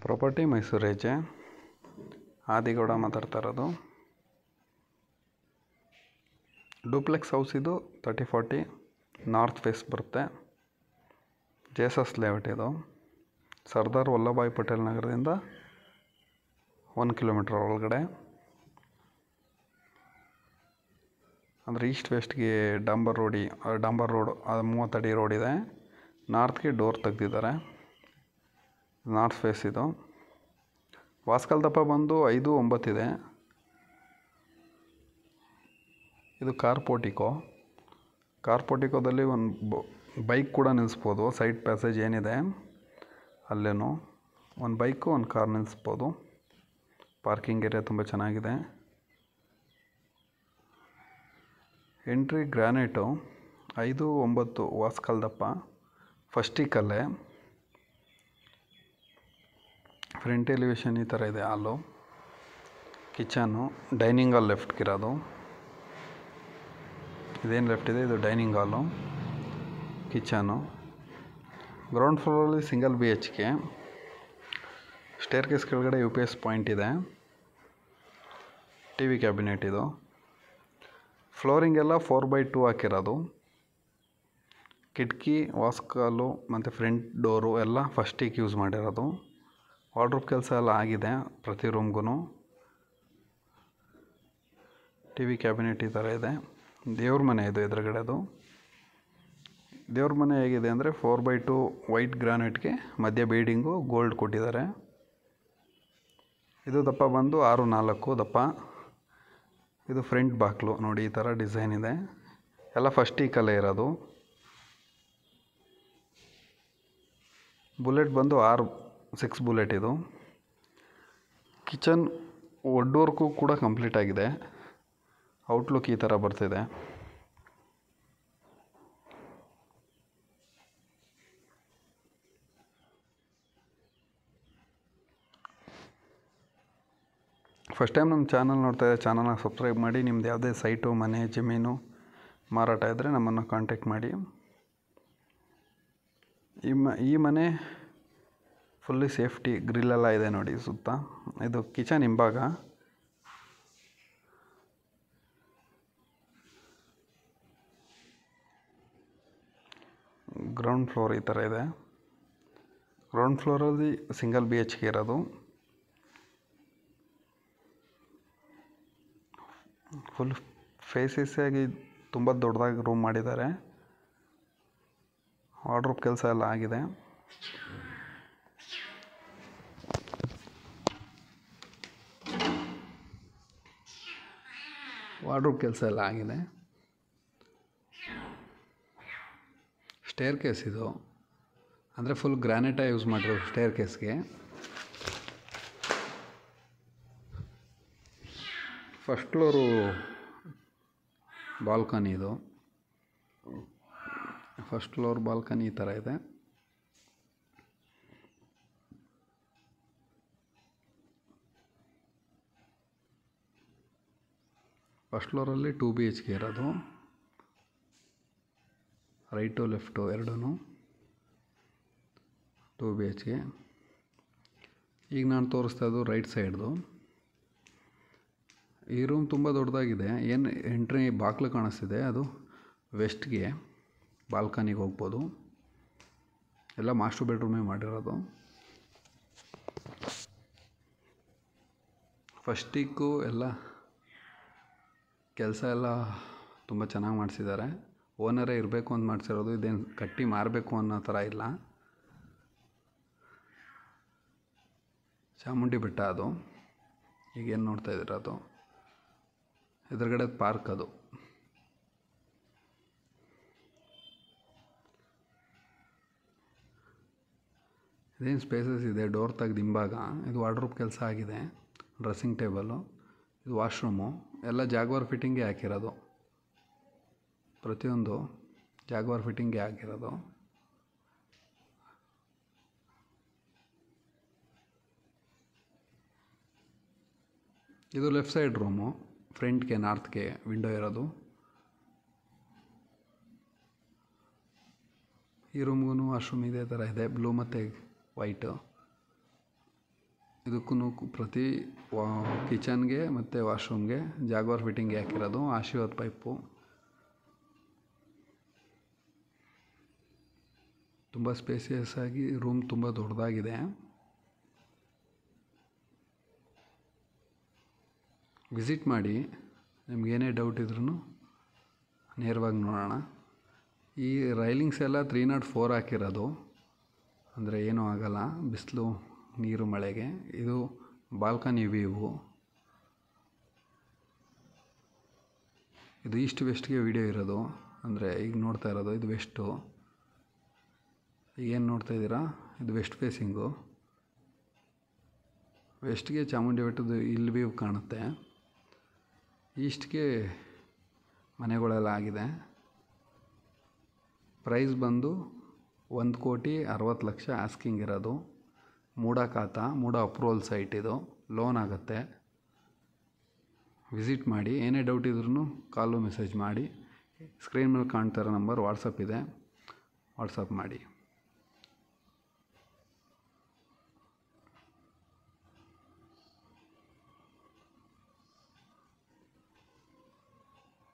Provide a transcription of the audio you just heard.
Property Mysuru ಹೆಜ್ಜೆ ಆದಿಗೌಡ ಮಾತಾಡ್ತಾ ಇರೋದು. ಡೂಪ್ಲೆಕ್ಸ್ ಹೌಸ್ ಇದು 30-40 ನಾರ್ತ್ ಫೇಸ್ ಬರುತ್ತೆ. ಜೇಸಸ್ ಲೇಔಟ್ ಇದು. ಸರ್ದಾರ್ ವಲ್ಲಭಾಯ್ ಪಟೇಲ್ ನಗರದಿಂದ 1 ಕಿಲೋಮೀಟ್ರ್ ಒಳಗಡೆ. ಅಂದರೆ ಈಸ್ಟ್ ವೆಸ್ಟ್ಗೆ ಡಾಂಬರ್ ರೋಡ್, ಅದು 30 ಅಡಿ ರೋಡ್ ಇದೆ. ನಾರ್ತ್ಗೆ ಡೋರ್ ತೆಗ್ದಿದ್ದಾರೆ. ನಾರ್ತ್ ಫೇಸ್ ಇದು. ವಾಸ್ಕಲ್ ದಪ್ಪ ಬಂದು 5-9 ಇದೆ. ಇದು ಕಾರ್ ಪೋರ್ಟಿಕೋದಲ್ಲಿ ಒಂದು ಬೈಕ್ ಕೂಡ ನಿಲ್ಲಿಸ್ಬೋದು. ಸೈಡ್ ಪ್ಯಾಸೇಜ್ ಏನಿದೆ ಅಲ್ಲೇನು ಒಂದು ಬೈಕು ಒಂದು ಕಾರ್ ನಿಲ್ಲಿಸ್ಬೋದು. ಪಾರ್ಕಿಂಗ್ ಏರಿಯಾ ತುಂಬ ಚೆನ್ನಾಗಿದೆ. ಎಂಟ್ರಿ ಗ್ರಾನೈಟು 5-9 ವಾಸ್ಕಲ್ ದಪ್ಪ ಫಸ್ಟಿಕಲ್ಲೇ. ಫ್ರಂಟ್ ಎಲಿವೇಶನ್ ಈ ಥರ ಇದೆ. ಹಾಲು, ಕಿಚನ್ನು, ಡೈನಿಂಗ್ ಹಾಲ್ ಲೆಫ್ಟ್ಗಿರೋದು. ಇದೇನು ಲೆಫ್ಟ್ ಇದೆ ಇದು ಡೈನಿಂಗ್ ಹಾಲು, ಕಿಚನು. ಗ್ರೌಂಡ್ ಫ್ಲೋರಲ್ಲಿ ಸಿಂಗಲ್ BHK. ಸ್ಟೇರ್ ಕೇಸ್ ಕೆಳಗಡೆ UPS ಪಾಯಿಂಟ್ ಇದೆ. TV ಕ್ಯಾಬಿನೆಟ್ ಇದು. ಫ್ಲೋರಿಂಗ್ ಎಲ್ಲ 4x2 ಹಾಕಿರೋದು. ಕಿಟಕಿ, ವಾಸ್ಕಲ್ಲು ಮತ್ತು ಫ್ರಂಟ್ ಡೋರು ಎಲ್ಲ ಫಸ್ಟಿಗೆ ಯೂಸ್ ಮಾಡಿರೋದು. ವಾರ್ಡ್ರೋಬ್ ಕೆಲಸ ಎಲ್ಲ ಆಗಿದೆ ಪ್ರತಿ ರೂಮ್ಗೂ. TV ಕ್ಯಾಬಿನೆಟ್ ಈ ಥರ ಇದೆ. ದೇವ್ರ ಮನೆ ಇದು ಎದುರುಗಡೆದು. ದೇವ್ರ ಮನೆ ಹೇಗಿದೆ ಅಂದರೆ 4x2 ವೈಟ್ ಗ್ರಾನೈಟ್ಗೆ ಮಧ್ಯ ಬೀಡಿಂಗು ಗೋಲ್ಡ್ ಕೊಟ್ಟಿದ್ದಾರೆ. ಇದು ದಪ್ಪ ಬಂದು 6-4 ದಪ್ಪ. ಇದು ಫ್ರಂಟ್ ಬಾಕ್ಲು ನೋಡಿ, ಈ ಥರ ಡಿಸೈನ್ ಇದೆ. ಎಲ್ಲ ಫಸ್ಟಿಕಲ್ಲೇ ಇರೋದು. ಬುಲೆಟ್ ಬಂದು 6 ಬುಲೆಟ್ ಇದು. ಕಿಚನ್ ವುಡ್ ವರ್ಕು ಕೂಡ ಕಂಪ್ಲೀಟ್ ಆಗಿದೆ. ಔಟ್ಲುಕ್ ಈ ಥರ ಬರ್ತಿದೆ. ಫಸ್ಟ್ ಟೈಮ್ ನಮ್ಮ ಚಾನಲ್ ನೋಡ್ತಾ ಇದ್ದರೆ ಚಾನಲ್ನ ಸಬ್ಸ್ಕ್ರೈಬ್ ಮಾಡಿ. ನಿಮ್ದು ಯಾವುದೇ ಸೈಟು, ಮನೆ, ಜಮೀನು ಮಾರಾಟ ಇದ್ದರೆ ನಮ್ಮನ್ನು ಕಾಂಟ್ಯಾಕ್ಟ್ ಮಾಡಿ. ಈ ಮನೆ ಫುಲ್ಲಿ ಸೇಫ್ಟಿ ಗ್ರಿಲ್ಲೆಲ್ಲ ಇದೆ ನೋಡಿ ಸುತ್ತ. ಇದು ಕಿಚನ್ ಹಿಂಭಾಗ. ಗ್ರೌಂಡ್ ಫ್ಲೋರ್ ಈ ಥರ ಇದೆ. ಗ್ರೌಂಡ್ ಫ್ಲೋರಲ್ಲಿ ಸಿಂಗಲ್ BHK ಇರೋದು. ಫುಲ್ ಫೇಸಸ್ಸಾಗಿ ತುಂಬ ದೊಡ್ಡದಾಗಿ ರೂಮ್ ಮಾಡಿದ್ದಾರೆ. ವಾರ್ಡ್ರೋಬ್ ಕೆಲಸ ಎಲ್ಲ ಆಗಿದೆ. ಸ್ಟೇರ್ ಕೇಸ್ ಇದು ಅಂದರೆ ಫುಲ್ ಗ್ರಾನೈಟೇ ಯೂಸ್ ಮಾಡಿರೋದು ಸ್ಟೇರ್ ಕೇಸ್ಗೆ. ಫಸ್ಟ್ ಫ್ಲೋರು ಬಾಲ್ಕನಿ ಇದು. ಫಸ್ಟ್ ಫ್ಲೋರ್ ಬಾಲ್ಕನಿ ಈ ಥರ ಇದೆ. ಫಸ್ಟ್ ಫ್ಲೋರಲ್ಲಿ 2 BHK ಇರೋದು. ರೈಟು ಲೆಫ್ಟು ಎರಡೂ 2 BHK. ಈಗ ನಾನು ತೋರಿಸ್ತಾ ಇದ್ದು ರೈಟ್ ಸೈಡ್ದು. ಈ ರೂಮ್ ತುಂಬ ದೊಡ್ಡದಾಗಿದೆ. ಏನು ಎಂಟ್ರಿ ಬಾಗಿಲು ಕಾಣಿಸ್ತಿದೆ ಅದು ವೆಸ್ಟ್ಗೆ ಬಾಲ್ಕನಿಗೆ ಹೋಗ್ಬೋದು. ಎಲ್ಲ ಮಾಸ್ಟರ್ ಬೆಡ್ರೂಮೇ ಮಾಡಿರೋದು. ಫಸ್ಟಿಗೂ ಎಲ್ಲ ಕೆಲಸ ಎಲ್ಲ ತುಂಬ ಚೆನ್ನಾಗಿ ಮಾಡಿಸಿದ್ದಾರೆ. ಓನರೇ ಇರಬೇಕು ಅಂತ ಮಾಡಿಸಿರೋದು. ಇದೇನು ಕಟ್ಟಿ ಮಾರಬೇಕು ಅನ್ನೋ ಥರ ಇಲ್ಲ. ಚಾಮುಂಡಿ ಬೆಟ್ಟ ಅದು ಈಗೇನು ನೋಡ್ತಾ ಇದ್ದೀರ ಅದು. ಎದುರುಗಡೆ ಪಾರ್ಕ್ ಅದು. ಇದೇನು ಸ್ಪೇಸಸ್ ಇದೆ. ಡೋರ್ ತೆಗ್ದು ಹಿಂಭಾಗ ಇದು ವಾರ್ಡ್ರೋಬ್ ಕೆಲಸ ಆಗಿದೆ. ಡ್ರೆಸ್ಸಿಂಗ್ ಟೇಬಲು, ಇದು ವಾಶ್ರೂಮು ಎಲ್ಲ ಜಾಗ್ವಾರ್ ಫಿಟ್ಟಿಂಗೇ ಹಾಕಿರೋದು. ಪ್ರತಿಯೊಂದು ಜಾಗ್ವಾರ್ ಫಿಟ್ಟಿಂಗೇ ಹಾಕಿರೋದು. ಇದು ಲೆಫ್ಟ್ ಸೈಡ್ ರೂಮು. ಫ್ರಂಟ್ಗೆ ನಾರ್ತ್ಗೆ ವಿಂಡೋ ಇರೋದು. ಈ ರೂಮ್ಗೂ ವಾಶ್ರೂಮ್ ಇದೇ ಥರ ಇದೆ. ಬ್ಲೂ ಮತ್ತು ವೈಟು. ಇದಕ್ಕೂ ಪ್ರತಿ ಕಿಚನ್ಗೆ ಮತ್ತು ವಾಶ್ರೂಮ್ಗೆ ಜಾಗ್ವಾರ್ ಫಿಟ್ಟಿಂಗ್ ಹಾಕಿರೋದು. ಆಶೀರ್ವಾದ್ ಪೈಪು ತುಂಬ ಸ್ಪೇಸಿಯಸ್ ಆಗಿ ರೂಮ್ ತುಂಬ ದೊಡ್ಡದಾಗಿದೆ. ವಿಸಿಟ್ ಮಾಡಿ, ನಿಮ್ಗೇನೇ ಡೌಟ್ ಇದ್ರೂ ನೇರವಾಗಿ ನೋಡೋಣ. ಈ ರೈಲಿಂಗ್ಸ್ ಎಲ್ಲ 304 ಹಾಕಿರೋದು, ಅಂದರೆ ಏನೂ ಆಗಲ್ಲ ಬಿಸಿಲು ನೀರು ಮಳೆಗೆ. ಇದು ಬಾಲ್ಕನಿ ವ್ಯೂ. ಇದು ಈಸ್ಟ್ ವೆಸ್ಟ್ಗೆ ವಿಡಿಯೋ ಇರೋದು, ಅಂದರೆ ಈಗ ನೋಡ್ತಾ ಇರೋದು ಇದು ವೆಸ್ಟು. ಈಗೇನು ನೋಡ್ತಾ ಇದ್ದೀರಾ ಇದು ವೆಸ್ಟ್ ಫೇಸಿಂಗು. ವೆಸ್ಟ್ಗೆ ಚಾಮುಂಡಿ ಬೆಟ್ಟದ್ದು ಇಲ್ಲಿ ವ್ಯೂ ಕಾಣುತ್ತೆ. ಈಸ್ಟ್ಗೆ ಮನೆಗಳೆಲ್ಲ ಆಗಿದೆ. ಪ್ರೈಸ್ ಬಂದು 1,60,00,000 ಆಸ್ಕಿಂಗ್ ಇರೋದು. ಮೂಡ ಅಪ್ರೂವಲ್ ಸೈಟ್ ಇದು, ಲೋನ್ ಆಗುತ್ತೆ. ವಿಸಿಟ್ ಮಾಡಿ. ಏನೇ ಡೌಟ್ ಇದ್ರೂ ಕಾಲು ಮೆಸೇಜ್ ಮಾಡಿ. ಸ್ಕ್ರೀನ್ ಮೇಲೆ ಕಾಣ್ತಾ ಇರೋ ನಂಬರ್ ವಾಟ್ಸಪ್ ಇದೆ, ವಾಟ್ಸಪ್ ಮಾಡಿ.